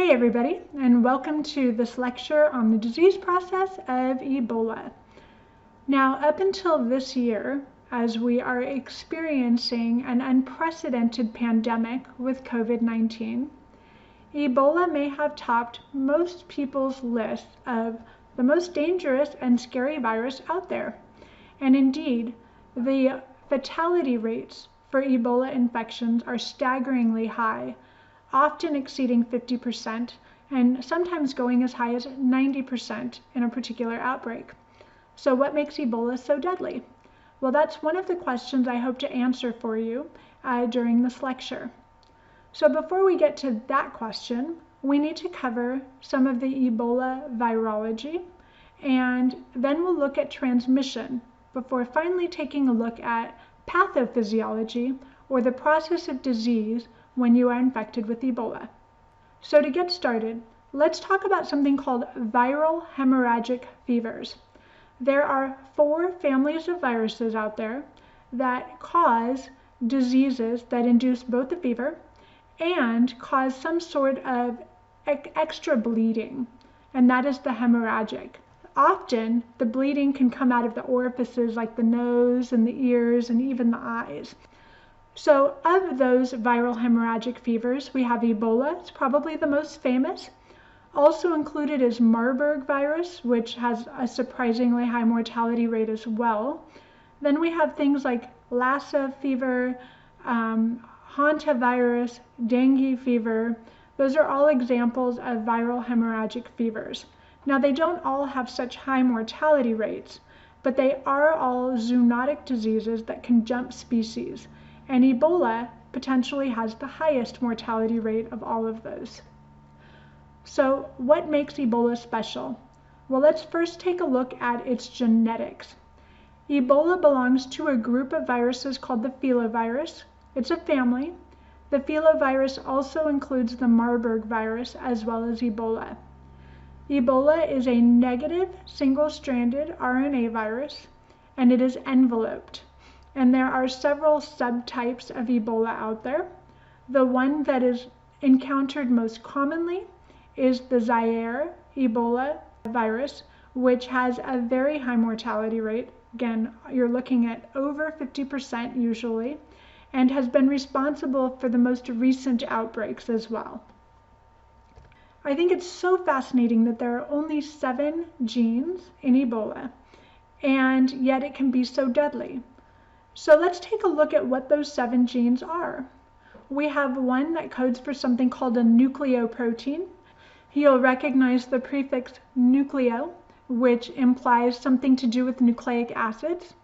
Hey everybody, and welcome to this lecture on the disease process of Ebola. Now, up until this year, as we are experiencing an unprecedented pandemic with COVID-19, Ebola may have topped most people's list of the most dangerous and scary virus out there. And indeed, the fatality rates for Ebola infections are staggeringly high, often exceeding 50% and sometimes going as high as 90% in a particular outbreak. So what makes Ebola so deadly? Well, that's one of the questions I hope to answer for you during this lecture. So before we get to that question, we need to cover some of the Ebola virology, and then we'll look at transmission before finally taking a look at pathophysiology, or the process of disease when you are infected with Ebola. So to get started, let's talk about something called viral hemorrhagic fevers. There are 4 families of viruses out there that cause diseases that induce both the fever and cause some sort of extra bleeding, and that is the hemorrhagic. Often, the bleeding can come out of the orifices like the nose and the ears and even the eyes. So of those viral hemorrhagic fevers, we have Ebola. It's probably the most famous. Also included is Marburg virus, which has a surprisingly high mortality rate as well. Then we have things like Lassa fever, hantavirus, dengue fever. Those are all examples of viral hemorrhagic fevers. Now, they don't all have such high mortality rates, but they are all zoonotic diseases that can jump species. And Ebola potentially has the highest mortality rate of all of those. So what makes Ebola special? Well, let's first take a look at its genetics. Ebola belongs to a group of viruses called the filovirus. It's a family. The filovirus also includes the Marburg virus as well as Ebola. Ebola is a negative single-stranded RNA virus, and it is enveloped. And there are several subtypes of Ebola out there. The one that is encountered most commonly is the Zaire Ebola virus, which has a very high mortality rate. Again, you're looking at over 50% usually, and has been responsible for the most recent outbreaks as well. I think it's so fascinating that there are only 7 genes in Ebola, and yet it can be so deadly. So let's take a look at what those 7 genes are. We have one that codes for something called a nucleoprotein. You'll recognize the prefix nucleo, which implies something to do with nucleic acids.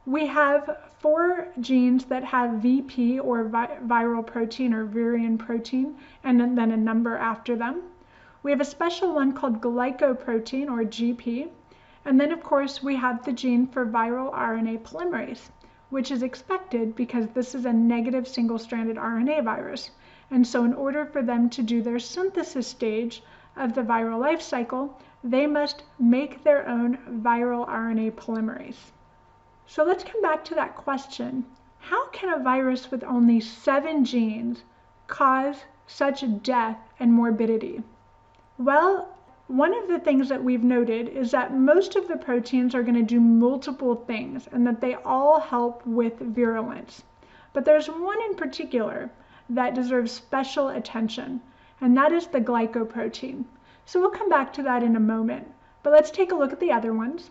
We have 4 genes that have VP, or viral protein, or virion protein, and then a number after them. We have a special one called glycoprotein, or GP. And then, of course, we have the gene for viral RNA polymerase, which is expected because this is a negative single-stranded RNA virus. And so in order for them to do their synthesis stage of the viral life cycle, they must make their own viral RNA polymerase. So let's come back to that question. How can a virus with only 7 genes cause such death and morbidity? Well, one of the things that we've noted is that most of the proteins are going to do multiple things and that they all help with virulence. But there's one in particular that deserves special attention, and that is the glycoprotein. So we'll come back to that in a moment, but let's take a look at the other ones.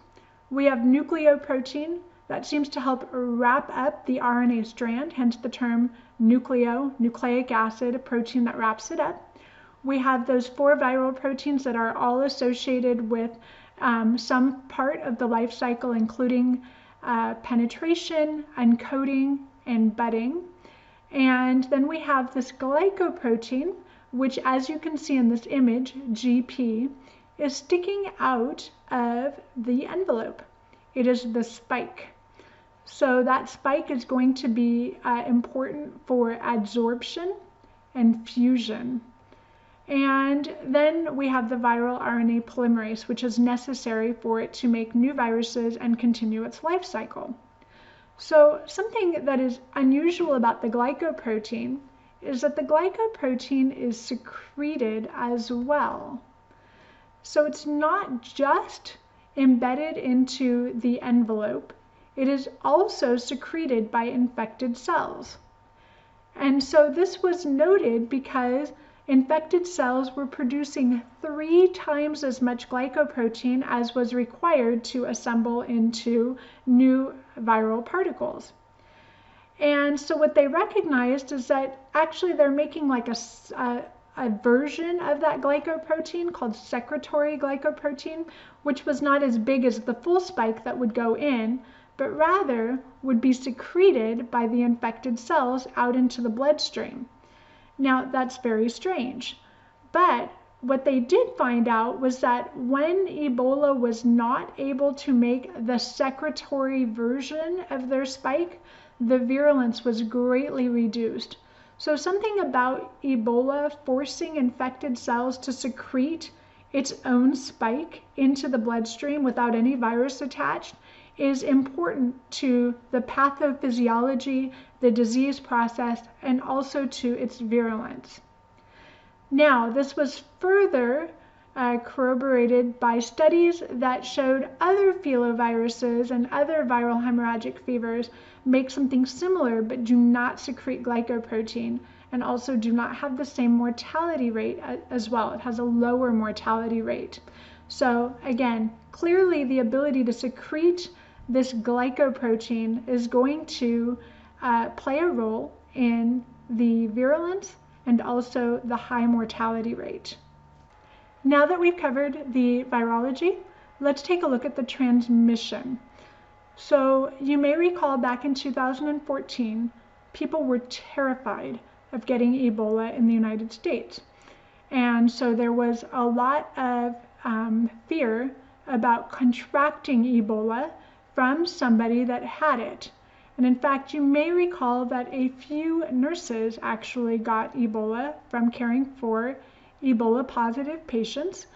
We have nucleoprotein that seems to help wrap up the RNA strand, hence the term nucleic acid, a protein that wraps it up. We have those 4 viral proteins that are all associated with some part of the life cycle, including penetration, encoding, and budding. And then we have this glycoprotein, which, as you can see in this image, GP, is sticking out of the envelope. It is the spike. So that spike is going to be important for adsorption and fusion. And then we have the viral RNA polymerase, which is necessary for it to make new viruses and continue its life cycle. So something that is unusual about the glycoprotein is that the glycoprotein is secreted as well. So it's not just embedded into the envelope, it is also secreted by infected cells. And so this was noted because infected cells were producing 3 times as much glycoprotein as was required to assemble into new viral particles. And so what they recognized is that actually they're making like a version of that glycoprotein called secretory glycoprotein, which was not as big as the full spike that would go in, but rather would be secreted by the infected cells out into the bloodstream. Now, that's very strange, but what they did find out was that when Ebola was not able to make the secretory version of their spike, the virulence was greatly reduced. So something about Ebola forcing infected cells to secrete its own spike into the bloodstream without any virus attached is important to the pathophysiology, the disease process, and also to its virulence. Now, this was further corroborated by studies that showed other filoviruses and other viral hemorrhagic fevers make something similar but do not secrete glycoprotein and also do not have the same mortality rate as well. It has a lower mortality rate. So again, clearly the ability to secrete this glycoprotein is going to play a role in the virulence and also the high mortality rate. Now that we've covered the virology, let's take a look at the transmission. So you may recall back in 2014, people were terrified of getting Ebola in the United States. And so there was a lot of fear about contracting Ebola from somebody that had it. And in fact, you may recall that a few nurses actually got Ebola from caring for Ebola positive patients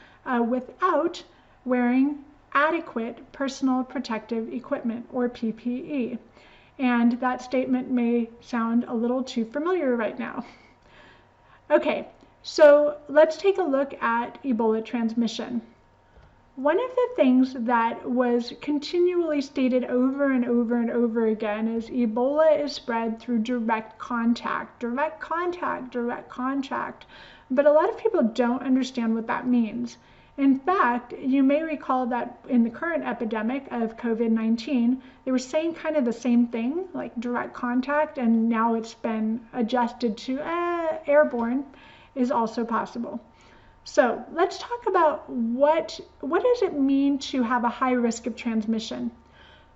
without wearing adequate personal protective equipment, or PPE. And that statement may sound a little too familiar right now. Okay, so let's take a look at Ebola transmission. One of the things that was continually stated over and over and over again is Ebola is spread through direct contact, direct contact, direct contact. But a lot of people don't understand what that means. In fact, you may recall that in the current epidemic of COVID-19, they were saying kind of the same thing, like direct contact, and now it's been adjusted to airborne is also possible. So let's talk about what does it mean to have a high risk of transmission.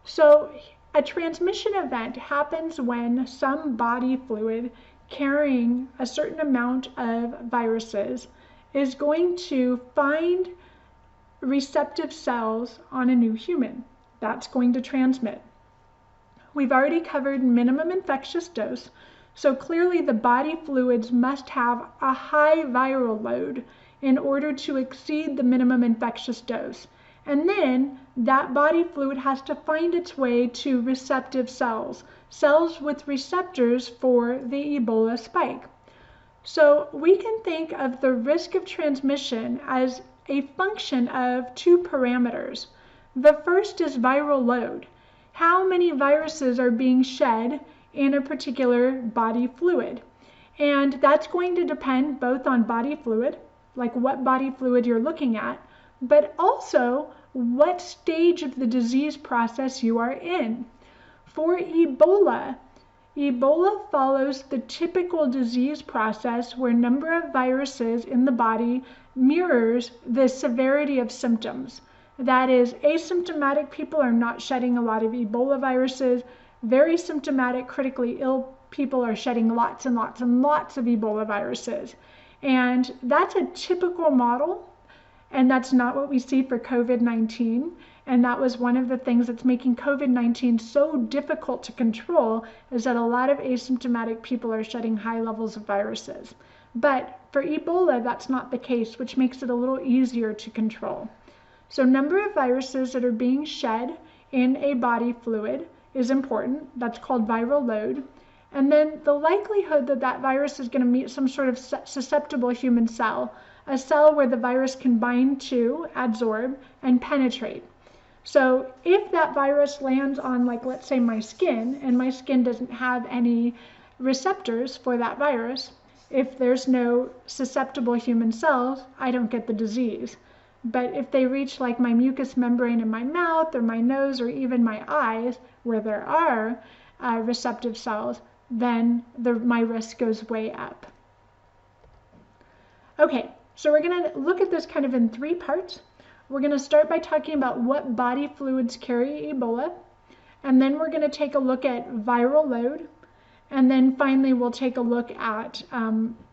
So a transmission event happens when some body fluid carrying a certain amount of viruses is going to find receptive cells on a new human. That's going to transmit. We've already covered minimum infectious dose, so clearly the body fluids must have a high viral load in order to exceed the minimum infectious dose. And then that body fluid has to find its way to receptive cells, cells with receptors for the Ebola spike. So we can think of the risk of transmission as a function of 2 parameters. The first is viral load. How many viruses are being shed in a particular body fluid? And that's going to depend both on body fluid, like what body fluid you're looking at, but also what stage of the disease process you are in. For Ebola follows the typical disease process where number of viruses in the body mirrors the severity of symptoms. That is, asymptomatic people are not shedding a lot of Ebola viruses. Very symptomatic, critically ill people are shedding lots and lots and lots of Ebola viruses. And that's a typical model, and that's not what we see for COVID-19. And that was one of the things that's making COVID-19 so difficult to control, is that a lot of asymptomatic people are shedding high levels of viruses. But for Ebola, that's not the case, which makes it a little easier to control. So number of viruses that are being shed in a body fluid is important. That's called viral load. And then the likelihood that that virus is going to meet some sort of susceptible human cell, a cell where the virus can bind to, adsorb, and penetrate. So if that virus lands on, like, let's say my skin, and my skin doesn't have any receptors for that virus, if there's no susceptible human cells, I don't get the disease. But if they reach like my mucous membrane in my mouth or my nose or even my eyes, where there are receptive cells, then my risk goes way up. Okay, so we're going to look at this kind of in 3 parts. We're going to start by talking about what body fluids carry Ebola, and then we're going to take a look at viral load, and then finally we'll take a look at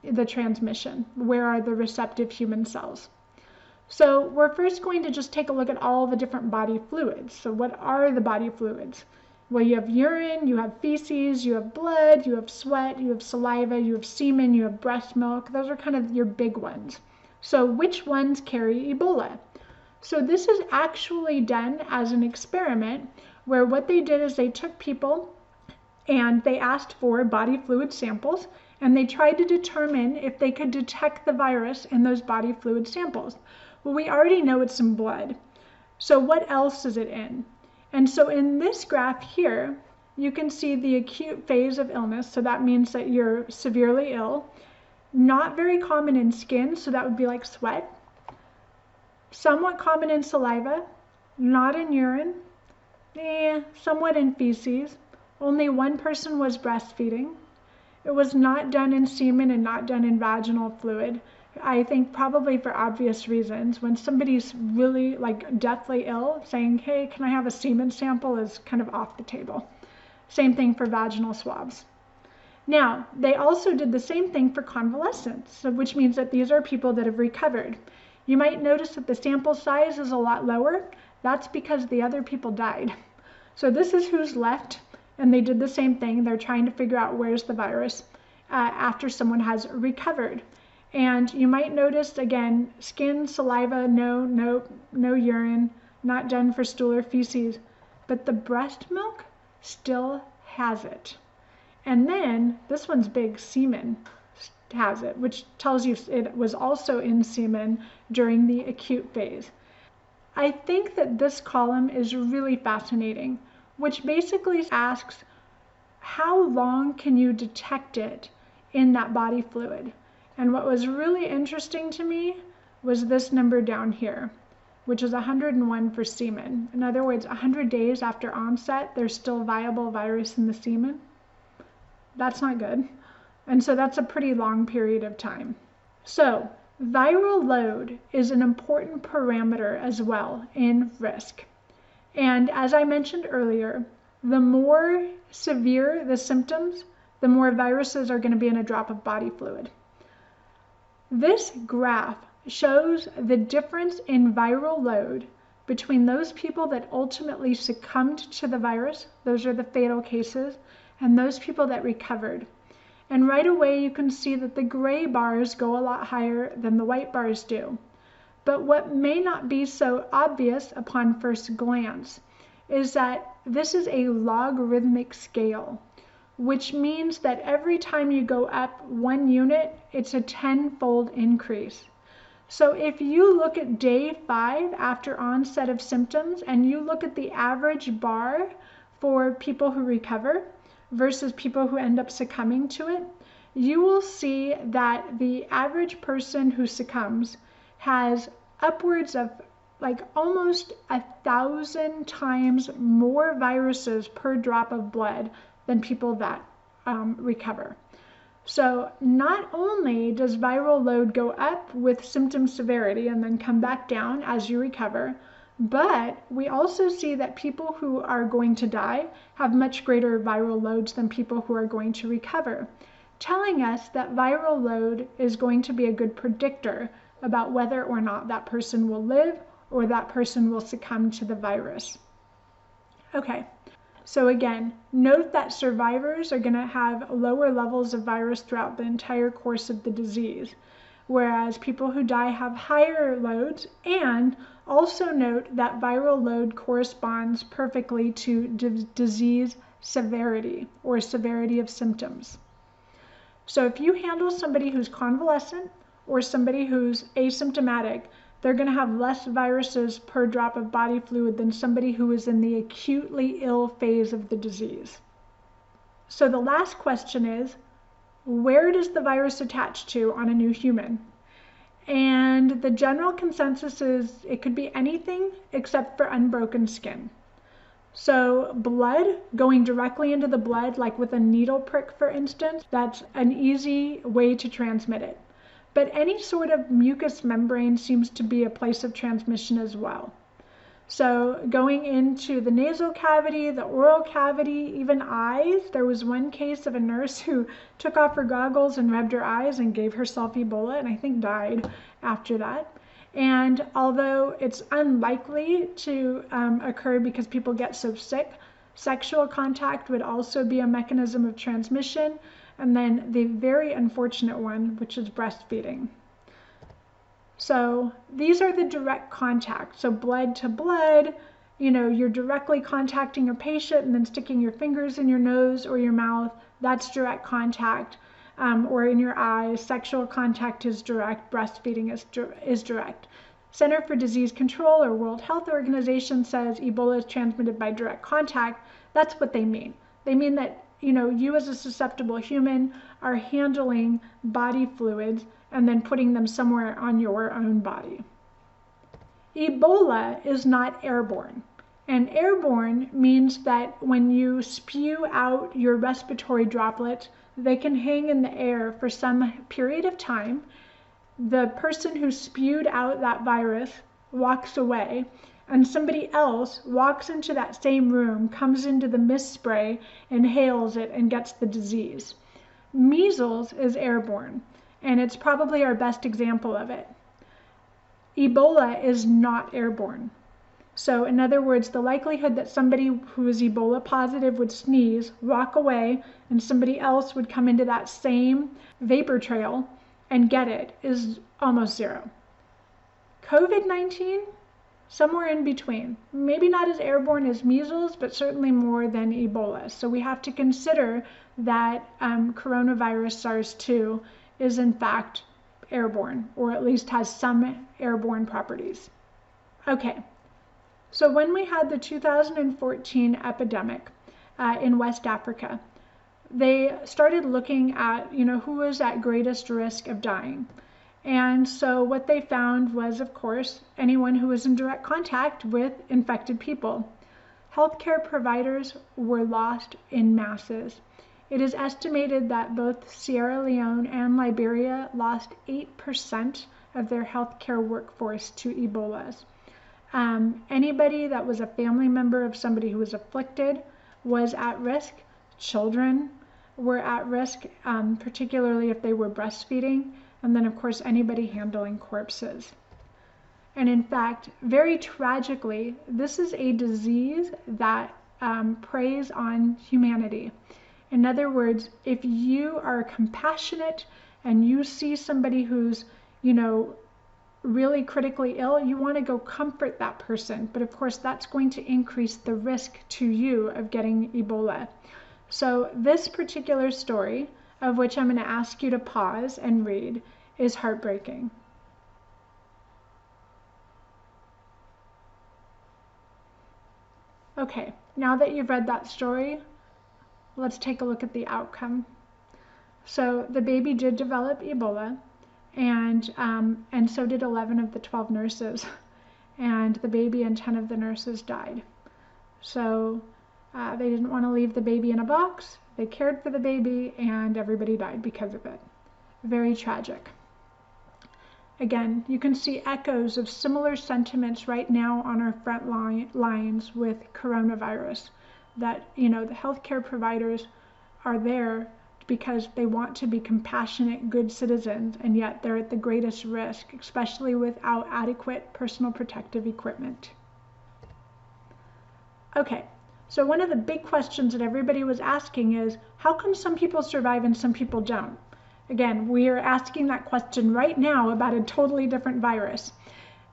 the transmission. Where are the receptive human cells? So we're first going to just take a look at all the different body fluids. So what are the body fluids? Well, you have urine, you have feces, you have blood, you have sweat, you have saliva, you have semen, you have breast milk. Those are kind of your big ones. So which ones carry Ebola? So this is actually done as an experiment where what they did is they took people and they asked for body fluid samples, and they tried to determine if they could detect the virus in those body fluid samples. Well, we already know it's in blood. So what else is it in? And so in this graph here, you can see the acute phase of illness. So that means that you're severely ill. Not very common in skin, so that would be like sweat. Somewhat common in saliva, not in urine, somewhat in feces. Only one person was breastfeeding. It was not done in semen and not done in vaginal fluid. I think probably for obvious reasons. When somebody's really like deathly ill, saying, hey, can I have a semen sample is kind of off the table. Same thing for vaginal swabs. Now, they also did the same thing for convalescents, which means that these are people that have recovered. You might notice that the sample size is a lot lower. That's because the other people died. So this is who's left, and they did the same thing. They're trying to figure out where's the virus after someone has recovered. And you might notice, again, skin, saliva, no urine, not done for stool or feces, but the breast milk still has it. And then, this one's big, semen has it, which tells you it was also in semen during the acute phase. I think that this column is really fascinating, which basically asks, how long can you detect it in that body fluid? And what was really interesting to me was this number down here, which is 101 for semen. In other words, 100 days after onset, there's still viable virus in the semen. That's not good. And so that's a pretty long period of time. So viral load is an important parameter as well in risk. And as I mentioned earlier, the more severe the symptoms, the more viruses are going to be in a drop of body fluid. This graph shows the difference in viral load between those people that ultimately succumbed to the virus, those are the fatal cases, and those people that recovered. And right away you can see that the gray bars go a lot higher than the white bars do. But what may not be so obvious upon first glance is that this is a logarithmic scale, which means that every time you go up 1 unit, it's a 10-fold increase. So if you look at day 5 after onset of symptoms and you look at the average bar for people who recover versus people who end up succumbing to it, you will see that the average person who succumbs has upwards of like almost 1,000 times more viruses per drop of blood than people that recover. So not only does viral load go up with symptom severity and then come back down as you recover, but we also see that people who are going to die have much greater viral loads than people who are going to recover, telling us that viral load is going to be a good predictor about whether or not that person will live or that person will succumb to the virus. Okay. So again, note that survivors are going to have lower levels of virus throughout the entire course of the disease, whereas people who die have higher loads, and also note that viral load corresponds perfectly to disease severity or severity of symptoms. So if you handle somebody who's convalescent or somebody who's asymptomatic, they're going to have less viruses per drop of body fluid than somebody who is in the acutely ill phase of the disease. So the last question is, where does the virus attach to on a new human? And the general consensus is it could be anything except for unbroken skin. So blood, going directly into the blood, like with a needle prick, for instance, that's an easy way to transmit it. But any sort of mucous membrane seems to be a place of transmission as well. So going into the nasal cavity, the oral cavity, even eyes. There was one case of a nurse who took off her goggles and rubbed her eyes and gave herself Ebola, and I think died after that. And although it's unlikely to occur because people get so sick, sexual contact would also be a mechanism of transmission. And then the very unfortunate one, which is breastfeeding. So these are the direct contacts. So blood to blood, you're directly contacting your patient and then sticking your fingers in your nose or your mouth. That's direct contact. Or in your eyes. Sexual contact is direct. Breastfeeding is direct. Center for Disease Control or World Health Organization says Ebola is transmitted by direct contact. That's what they mean. They mean that you as a susceptible human are handling body fluids and then putting them somewhere on your own body. Ebola is not airborne. And airborne means that when you spew out your respiratory droplets, they can hang in the air for some period of time. The person who spewed out that virus walks away, and somebody else walks into that same room, comes into the mist spray, inhales it, and gets the disease. Measles is airborne, and it's probably our best example of it. Ebola is not airborne. So in other words, the likelihood that somebody who is Ebola positive would sneeze, walk away, and somebody else would come into that same vapor trail and get it is almost zero. COVID-19, somewhere in between. Maybe not as airborne as measles, but certainly more than Ebola. So we have to consider that coronavirus SARS-2 is in fact airborne, or at least has some airborne properties. Okay. So when we had the 2014 epidemic in West Africa, they started looking at, who was at greatest risk of dying. And so what they found was, of course, anyone who was in direct contact with infected people. Healthcare providers were lost in masses. It is estimated that both Sierra Leone and Liberia lost 8% of their healthcare workforce to Ebola. Anybody that was a family member of somebody who was afflicted was at risk. Children were at risk, particularly if they were breastfeeding. And then, of course, anybody handling corpses. And in fact, very tragically, this is a disease that preys on humanity. In other words, if you are compassionate and you see somebody who's, really critically ill, you want to go comfort that person. But of course, that's going to increase the risk to you of getting Ebola. So this particular story, of which I'm going to ask you to pause and read, is heartbreaking. Okay, now that you've read that story, let's take a look at the outcome. So the baby did develop Ebola, and so did 11 of the 12 nurses, and the baby and 10 of the nurses died. So they didn't want to leave the baby in a box. They cared for the baby, and everybody died because of it. Very tragic. Again, you can see echoes of similar sentiments right now on our front lines with coronavirus, that, the healthcare providers are there because they want to be compassionate, good citizens, and yet they're at the greatest risk, especially without adequate personal protective equipment. Okay, so one of the big questions that everybody was asking is, how come some people survive and some people don't? Again, we are asking that question right now about a totally different virus.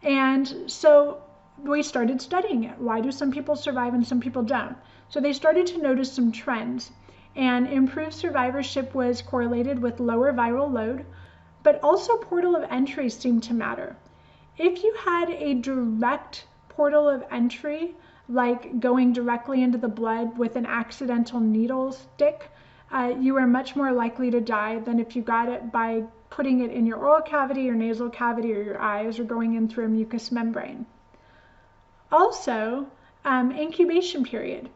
And so we started studying it. Why do some people survive and some people don't? So they started to notice some trends, and improved survivorship was correlated with lower viral load, but also portal of entry seemed to matter. If you had a direct portal of entry, like going directly into the blood with an accidental needle stick, you are much more likely to die than if you got it by putting it in your oral cavity or nasal cavity or your eyes or going in through a mucous membrane. Also, incubation period.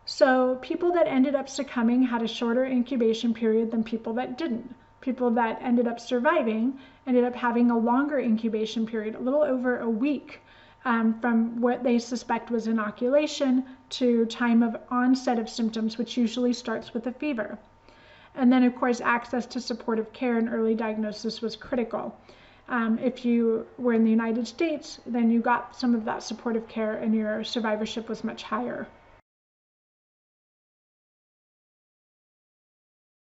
So people that ended up succumbing had a shorter incubation period than people that didn't. People that ended up surviving ended up having a longer incubation period, a little over a week, from what they suspect was inoculation to time of onset of symptoms, which usually starts with a fever. And then, of course, access to supportive care and early diagnosis was critical. If you were in the United States, then you got some of that supportive care and your survivorship was much higher.